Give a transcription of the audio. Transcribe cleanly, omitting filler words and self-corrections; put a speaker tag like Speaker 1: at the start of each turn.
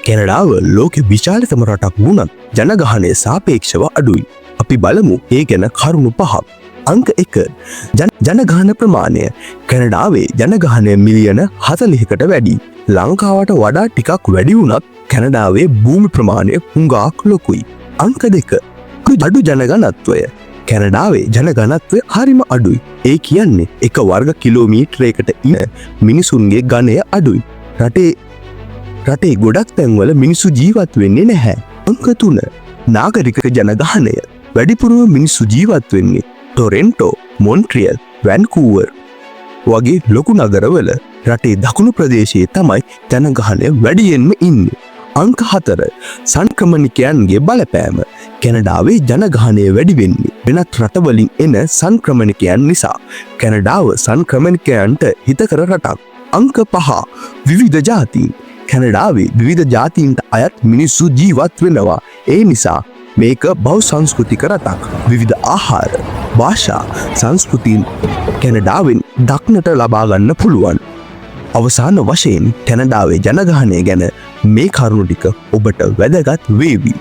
Speaker 1: කැනඩාව ලෝකෙ විශාලතම රටක් වුණත් ජනගහනය සාපේක්ෂව අඩුයි. අපි බලමු ඒ ගැන කරුණු පහක්. අංක 1. ජනගහන ප්‍රමාණය. කැනඩාවේ ජනගහනය මිලියන 40කට වැඩි. ලංකාවට වඩා ටිකක් වැඩි වුණත් කැනඩාවේ භූමි ප්‍රමාණය හුඟක් ලොකුයි. අංක 2. අඩු ජනගණත්වය. කැනඩාවේ ජනගණත්වය හරිම අඩුයි. ඒ කියන්නේ එක වර්ග කිලෝමීටරයකට ඉන්න මිනිසුන්ගේ ගණය අඩුයි. රටේ ගොඩක් තැන්වල මිනිස්සු ජීවත් වෙන්නේ නැහැ. අංක 3. නාගරික ජනගහනය. වැඩිපුරම මිනිස්සු ජීවත් වෙන්නේ ටොරෙන්ටෝ, මොන්ට්‍රියල්, වැන්කූවර් වගේ ලොකු නගරවල. රටේ දකුණු ප්‍රදේශයේ තමයි ජනගහනය වැඩියෙන්ම ඉන්නේ. අංක 4. සංක්‍රමණිකයන්ගේ බලපෑම. කැනඩාවේ ජනගහනය වැඩි වෙන්නේ වෙනත් රටවලින් එන සංක්‍රමණිකයන් නිසා. කැනඩාව සංක්‍රමණිකයන්ට හිතකර රටක්. අංක 5. විවිධ ජාතීන්. කැනඩාවේ විවිධ ජාතීන්ට අයත් මිනිස්සු ජීවත් වෙනවා. ඒ නිසා මේක බහුසංස්කෘතික රටක්. විවිධ ආහාර, භාෂා, සංස්කෘතීන් කැනඩාවෙන් දක්නට ලබා ගන්න පුළුවන්. අවසාන වශයෙන් කැනඩාවේ ජනගහනය ගැන මේ කරුණු ටික ඔබට වැදගත් වේවි.